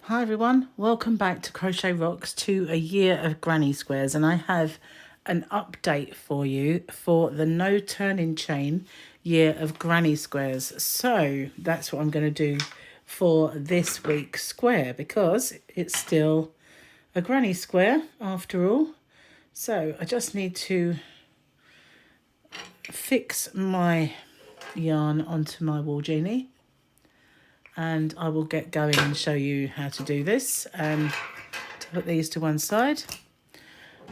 Hi everyone, welcome back to Crochet Rocks to a year of granny squares, and I have an update for you for the no turning chain year of granny squares. So that's what I'm going to do for this week's square because it's still a granny square after all. So I just need to fix my yarn onto my wool genie, and I will get going and show you how to do this. Put these to one side.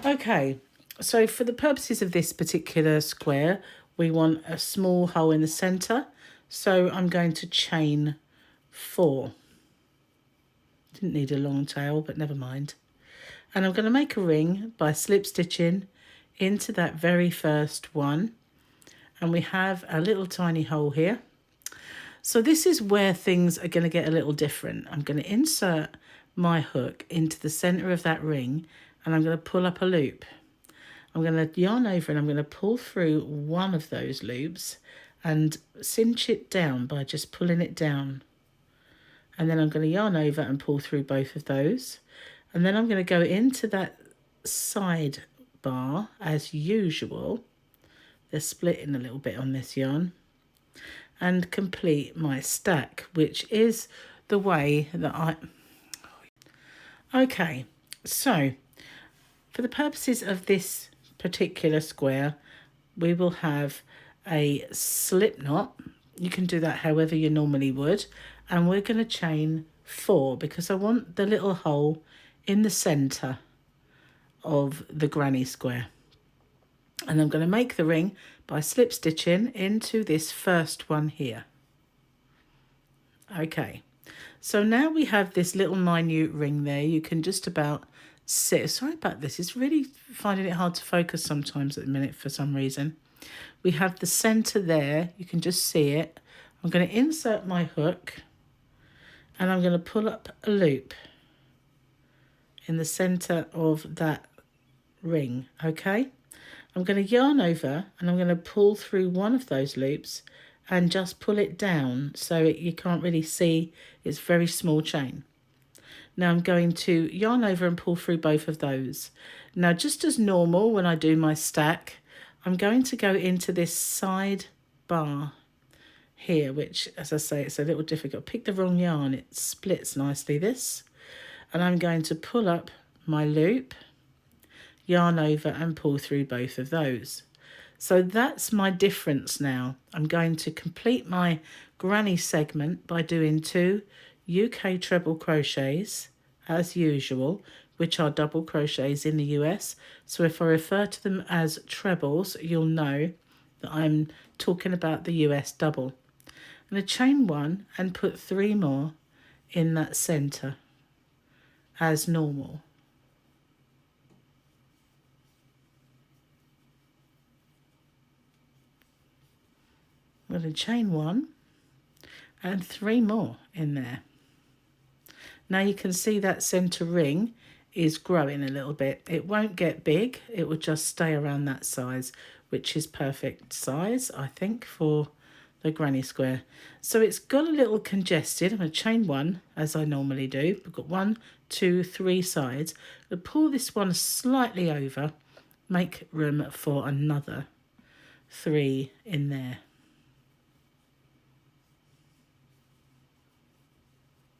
Okay, so for the purposes of this particular square, we want a small hole in the centre. So I'm going to chain 4. Didn't need a long tail, but never mind. And I'm going to make a ring by slip stitching into that very first one. And we have a little tiny hole here. So this is where things are going to get a little different. I'm going to insert my hook into the centre of that ring, and I'm going to pull up a loop. I'm going to yarn over and I'm going to pull through one of those loops and cinch it down by just pulling it down. And then I'm going to yarn over and pull through both of those. And then I'm going to go into that side bar as usual. They're splitting a little bit on this yarn. And complete my stack, which is the way that Okay, so for the purposes of this particular square, we will have a slip knot. You can do that however you normally would, and we're going to chain 4 because I want the little hole in the centre of the granny square. And I'm going to make the ring by slip stitching into this first one here. Okay, so now we have this little minute ring there. You can just about see. Sorry about this, it's really finding it hard to focus sometimes at the minute for some reason. We have the centre there, you can just see it. I'm going to insert my hook and I'm going to pull up a loop in the centre of that ring, okay? I'm going to yarn over and I'm going to pull through one of those loops and just pull it down so you can't really see. It's very small chain. Now I'm going to yarn over and pull through both of those. Now, just as normal when I do my stack, I'm going to go into this side bar here, which, as I say, it's a little difficult. Pick the wrong yarn, it splits nicely, this. And I'm going to pull up my loop, yarn over and pull through both of those. So that's my difference now. I'm going to complete my granny segment by doing 2 UK treble crochets as usual, which are double crochets in the US. So if I refer to them as trebles, you'll know that I'm talking about the US double. I'm going to chain 1 and put 3 more in that centre as normal. I'm going to chain 1 and 3 more in there. Now you can see that centre ring is growing a little bit. It won't get big, it will just stay around that size, which is perfect size, I think, for the granny square. So it's got a little congested. I'm going to chain 1 as I normally do. We've got 1, 2, 3 sides. I'll pull this one slightly over, make room for another 3 in there.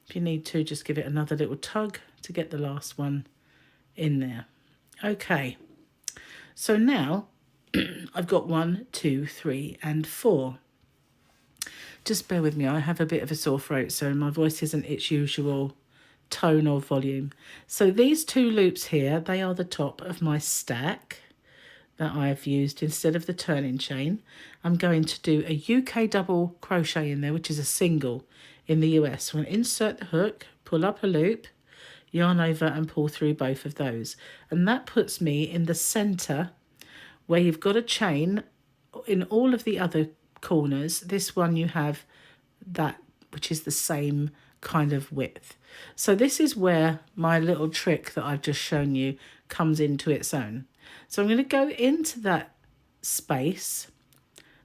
If you need to, just give it another little tug to get the last one in there. Okay, so now I've got 1, 2, 3 and 4. Just bear with me, I have a bit of a sore throat, so my voice isn't its usual tone or volume. So these 2 loops here, they are the top of my stack that I've used instead of the turning chain. I'm going to do a UK double crochet in there, which is a single in the US. So I'm going to insert the hook, pull up a loop, yarn over and pull through both of those. And that puts me in the centre where you've got a chain in all of the other corners. This one you have that, which is the same kind of width. So this is where my little trick that I've just shown you comes into its own. So I'm going to go into that space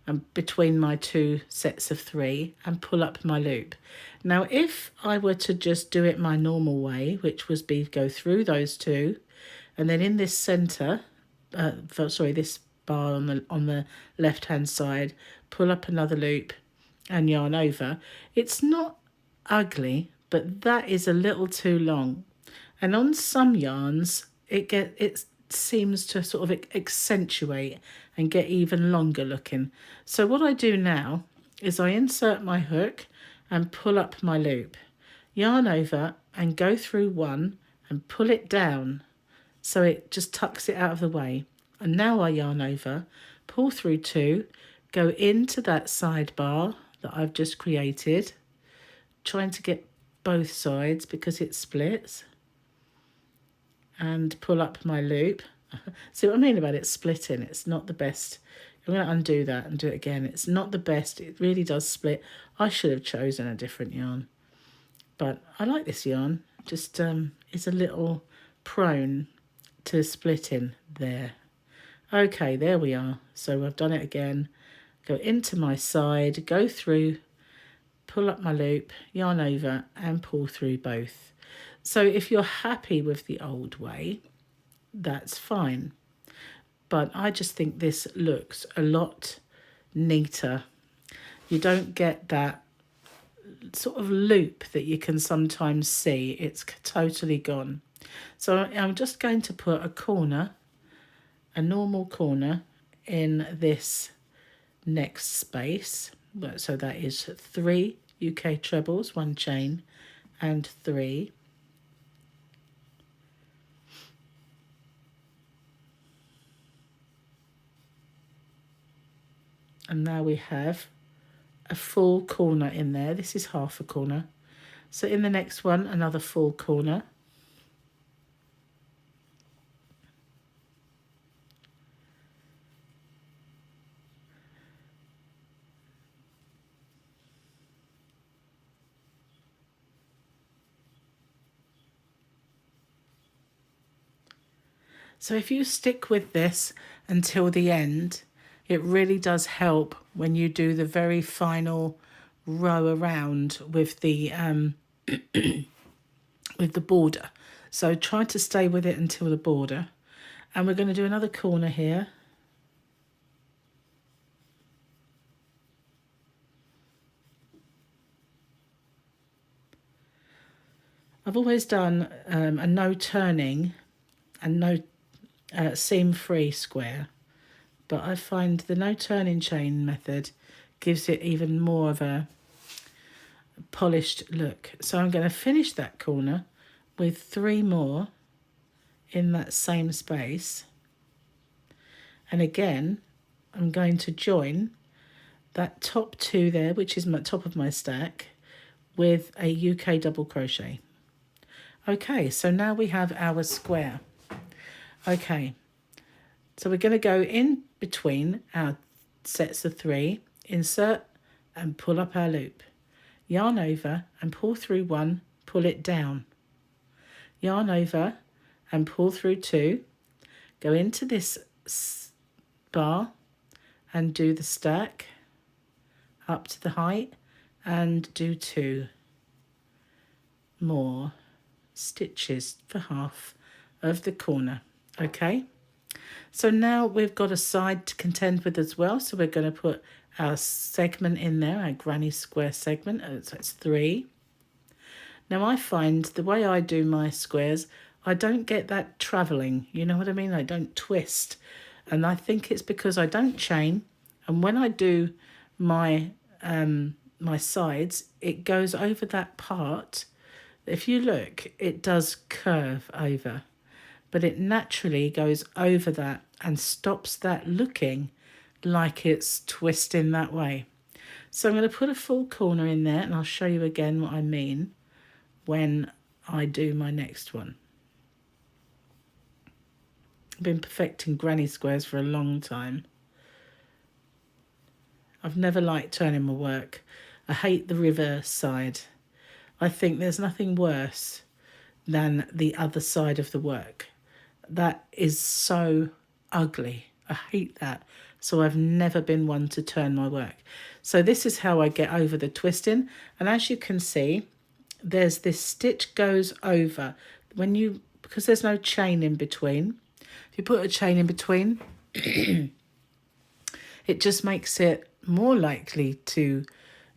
and between my 2 sets of 3 and pull up my loop. Now if I were to just do it my normal way, which was go through those 2 and then in this center, this bar on the left hand side, pull up another loop and yarn over, it's not ugly, but that is a little too long. And on some yarns it seems to sort of accentuate and get even longer looking. So what I do now is I insert my hook and pull up my loop, yarn over and go through 1 and pull it down so it just tucks it out of the way. And now I yarn over, pull through 2, go into that sidebar that I've just created, trying to get both sides because it splits, and pull up my loop. See what I mean about it splitting? It's not the best. I'm going to undo that and do it again. It's not the best. It really does split. I should have chosen a different yarn, but I like this yarn. Just it's a little prone to splitting there. Okay, there we are. So I've done it again. Go into my side, go through, pull up my loop, yarn over and pull through both. So if you're happy with the old way, that's fine. But I just think this looks a lot neater. You don't get that sort of loop that you can sometimes see. It's totally gone. So I'm just going to put a corner, a normal corner in this next space. So that is 3 UK trebles, 1 chain and 3. And now we have a full corner in there. This is half a corner. So in the next one, another full corner. So if you stick with this until the end, it really does help when you do the very final row around with the with the border. So try to stay with it until the border. And we're going to do another corner here. I've always done a no turning and no seam free square, but I find the no turning chain method gives it even more of a polished look. So I'm going to finish that corner with 3 more in that same space, and again I'm going to join that top 2 there, which is my top of my stack, with a UK double crochet. Okay, so now we have our square. Okay, so we're going to go in between our sets of 3, insert and pull up our loop, yarn over and pull through 1, pull it down, yarn over and pull through 2, go into this bar and do the stack up to the height and do 2 more stitches for half of the corner. Okay, so now we've got a side to contend with as well, so we're going to put our segment in there, our granny square segment. So it's 3. Now I find the way I do my squares, I don't get that travelling, you know what I mean? I don't twist, and I think it's because I don't chain, and when I do my my sides, it goes over that part. If you look, it does curve over, but it naturally goes over that and stops that looking like it's twisting that way. So I'm going to put a full corner in there, and I'll show you again what I mean when I do my next one. I've been perfecting granny squares for a long time. I've never liked turning my work. I hate the reverse side. I think there's nothing worse than the other side of the work. That is so ugly. I hate that. So I've never been one to turn my work. So this is how I get over the twisting. And as you can see, there's this stitch goes over when you, because there's no chain in between. If you put a chain in between, it just makes it more likely to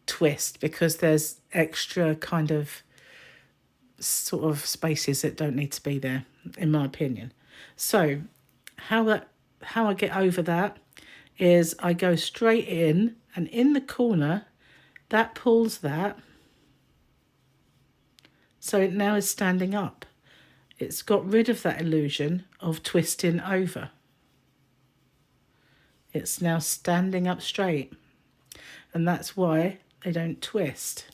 twist because there's extra kind of sort of spaces that don't need to be there, in my opinion. So how I get over that is I go straight in, and in the corner that pulls that, so it now is standing up. It's got rid of that illusion of twisting over. It's now standing up straight, and that's why they don't twist.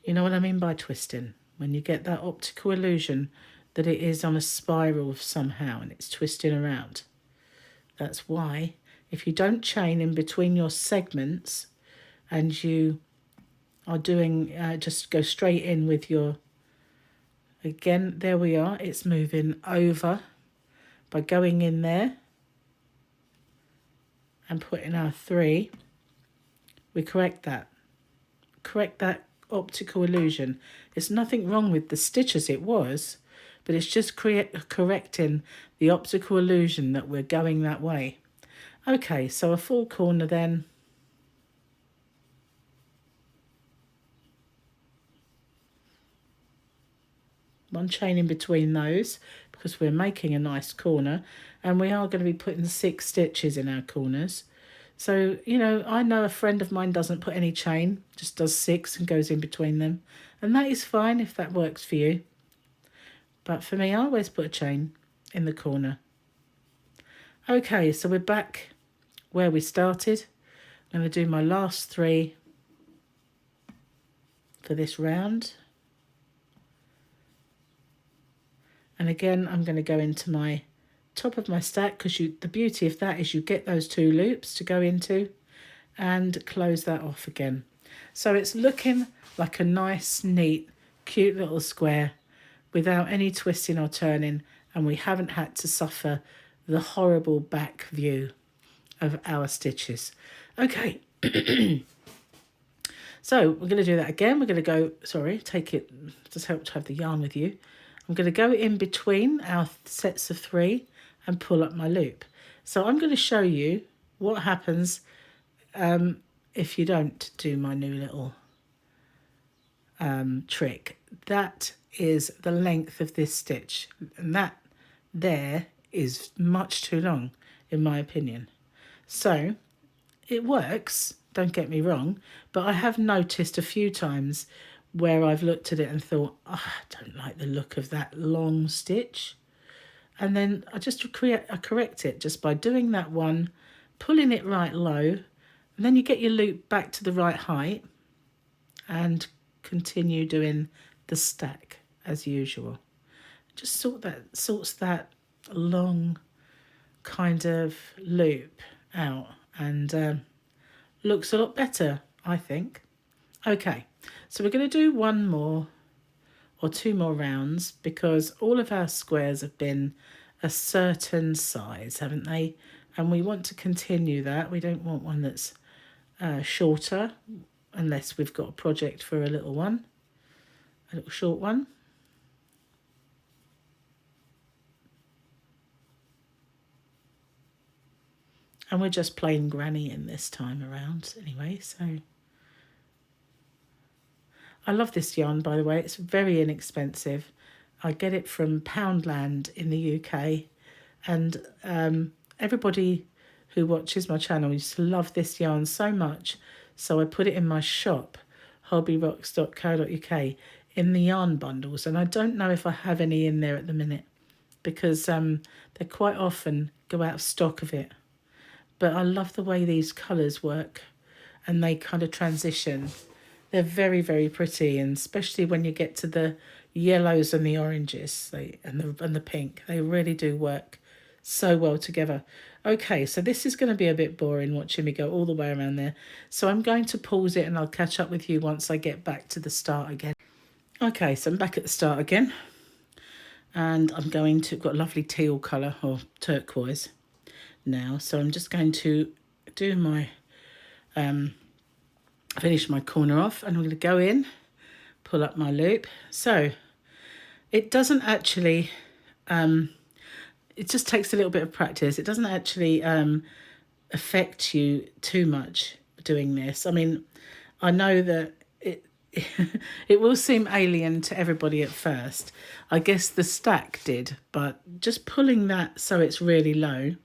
You know what I mean by twisting? When you get that optical illusion that it is on a spiral somehow and it's twisting around. That's why if you don't chain in between your segments and you are doing, just go straight in with your, again, there we are, it's moving over by going in there and putting our 3, we correct that optical illusion. There's nothing wrong with the stitch as it was, but it's just correcting the optical illusion that we're going that way. Okay, so a full corner then. One chain in between those because we're making a nice corner, and we are going to be putting 6 stitches in our corners. So, you know, I know a friend of mine doesn't put any chain, just does 6 and goes in between them. And that is fine if that works for you. But for me, I always put a chain in the corner. Okay, so we're back where we started. I'm going to do my last 3 for this round. And again, I'm going to go into my top of my stack because the beauty of that is you get those 2 loops to go into and close that off again. So it's looking like a nice, neat, cute little square without any twisting or turning, and we haven't had to suffer the horrible back view of our stitches. Okay, so we're going to do that again. We're going to go, sorry, take it, just help to have the yarn with you. I'm going to go in between our sets of 3 and pull up my loop. So I'm going to show you what happens if you don't do my new little trick. That is the length of this stitch, and that there is much too long in my opinion. So it works, don't get me wrong, but I have noticed a few times where I've looked at it and thought, oh, I don't like the look of that long stitch. And then I just correct it just by doing that one, pulling it right low, and then you get your loop back to the right height and continue doing the stack as usual. Just sorts that long kind of loop out and looks a lot better, I think. Okay, so we're going to do 1 more or 2 more rounds because all of our squares have been a certain size, haven't they? And we want to continue that. We don't want one that's shorter unless we've got a project for a little one, a little short one. And we're just plain granny in this time around anyway, so. I love this yarn, by the way. It's very inexpensive. I get it from Poundland in the UK. And everybody who watches my channel used to love this yarn so much. So I put it in my shop, hobbyrocks.co.uk, in the yarn bundles. And I don't know if I have any in there at the minute because they quite often go out of stock of it. But I love the way these colours work and they kind of transition. They're very, very pretty, and especially when you get to the yellows and the oranges and the pink. They really do work so well together. Okay, so this is going to be a bit boring watching me go all the way around there. So I'm going to pause it and I'll catch up with you once I get back to the start again. Okay, so I'm back at the start again. And I'm going to, got a lovely teal colour or turquoise. now. So I'm just going to do my, finish my corner off, and I'm going to go in, pull up my loop. So it doesn't actually, it just takes a little bit of practice. It doesn't actually affect you too much doing this. I mean, I know that it will seem alien to everybody at first. I guess the stack did, but just pulling that so it's really low,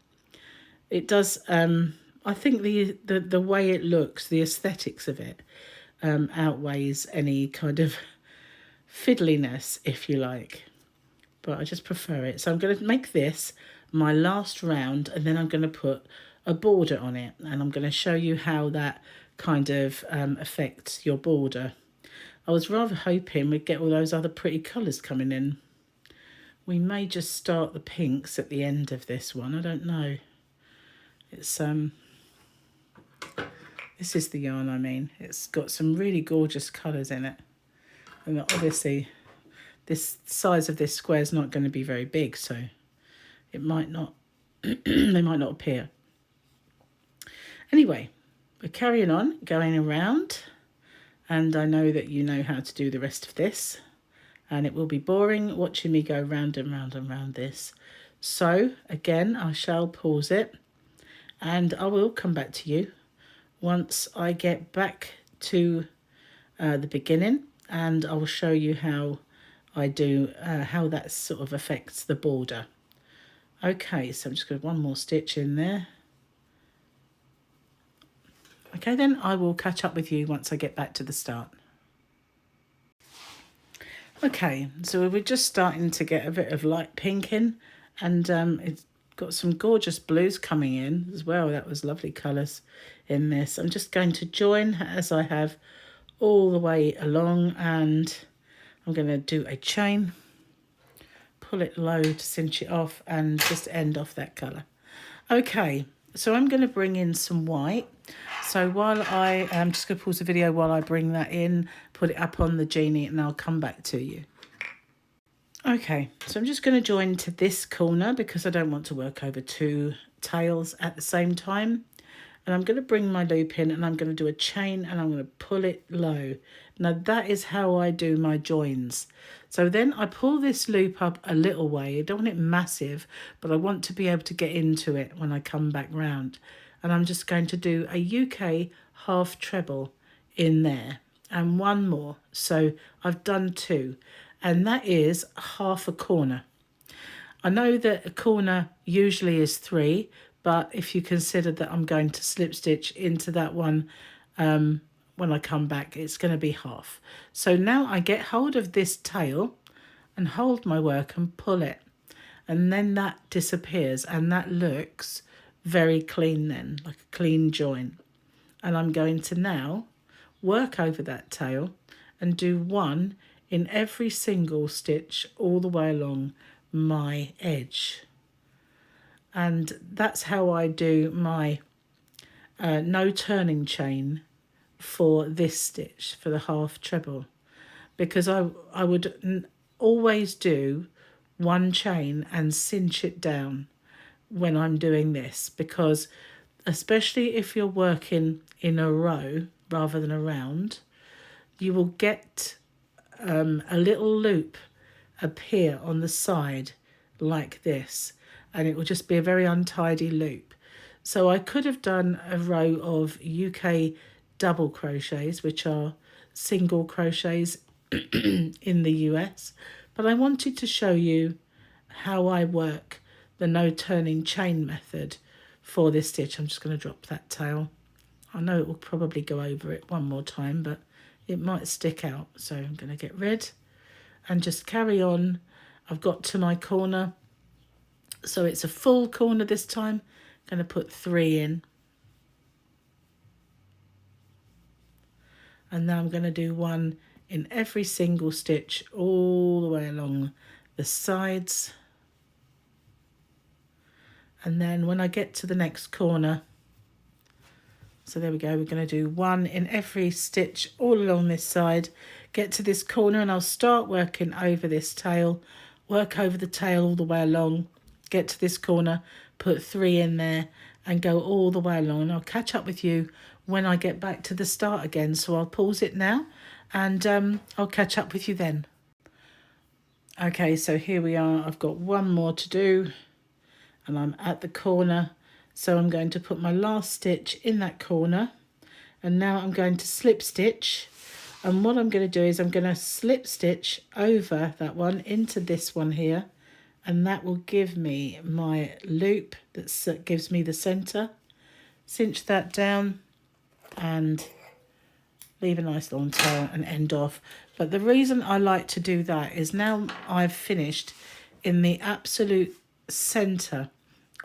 it does. I think the way it looks, the aesthetics of it, outweighs any kind of fiddliness, if you like. But I just prefer it. So I'm going to make this my last round, and then I'm going to put a border on it, and I'm going to show you how that kind of affects your border. I was rather hoping we'd get all those other pretty colours coming in. We may just start the pinks at the end of this one. I don't know. It's this is the yarn I mean. It's got some really gorgeous colours in it. And obviously this size of this square is not going to be very big, so it might not they might not appear. Anyway, we're carrying on, going around, and I know that you know how to do the rest of this, and it will be boring watching me go round and round and round this. So again, I shall pause it, and I will come back to you once I get back to the beginning, and I will show you how I do, how that sort of affects the border. Okay, so I'm just going to one more stitch in there. Okay, then I will catch up with you once I get back to the start. Okay, so we're just starting to get a bit of light pink in, and it's got some gorgeous blues coming in as well. That was lovely colours in this. I'm just going to join as I have all the way along, and I'm going to do a chain, pull it low to cinch it off, and just end off that colour. Okay, so I'm going to bring in some white. So while I'm just going to pause the video while I bring that in, put it up on the genie, and I'll come back to you. Okay, so I'm just going to join to this corner because I don't want to work over two tails at the same time. And I'm going to bring my loop in, and I'm going to do a chain, and I'm going to pull it low. Now that is how I do my joins. So then I pull this loop up a little way. I don't want it massive, but I want to be able to get into it when I come back round. And I'm just going to do a UK half treble in there and one more. So I've done two, and that is half a corner. I know that a corner usually is 3, but if you consider that I'm going to slip stitch into that one when I come back, it's going to be half. So now I get hold of this tail and hold my work and pull it, and then that disappears, and that looks very clean then, like a clean join. And I'm going to now work over that tail and do one in every single stitch all the way along my edge. And that's how I do my no turning chain for this stitch, for the half treble, because I would always do one chain and cinch it down when I'm doing this, because especially if you're working in a row rather than a round, you will get a little loop appear on the side like this, and it will just be a very untidy loop. So I could have done a row of UK double crochets, which are single crochets in the US, but I wanted to show you how I work the no turning chain method for this stitch. I'm just going to drop that tail. I know it will probably go over it one more time, but it might stick out, so I'm going to get rid and just carry on. I've got to my corner, so it's a full corner this time. I'm going to put 3 in, and now I'm going to do one in every single stitch all the way along the sides. And then when I get to the next corner, so there we go, we're going to do one in every stitch all along this side, get to this corner, and I'll start working over this tail, work over the tail all the way along, get to this corner, put 3 in there and go all the way along. And I'll catch up with you when I get back to the start again. So I'll pause it now and I'll catch up with you then. Okay, so here we are. I've got one more to do and I'm at the corner. So I'm going to put my last stitch in that corner, and now I'm going to slip stitch. And what I'm going to do is I'm going to slip stitch over that one into this one here, and that will give me my loop that gives me the center. Cinch that down and leave a nice long tail and end off. But the reason I like to do that is now I've finished in the absolute center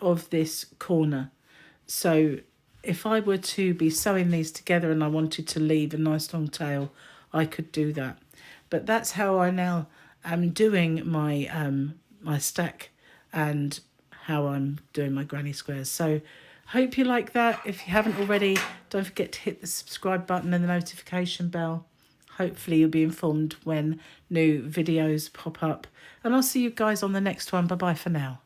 of this corner. So if I were to be sewing these together and I wanted to leave a nice long tail, I could do that. But that's how I now am doing my my stack and how I'm doing my granny squares. So hope you like that. If you haven't already, don't forget to hit the subscribe button and the notification bell. Hopefully you'll be informed when new videos pop up. And I'll see you guys on the next one. Bye bye for now.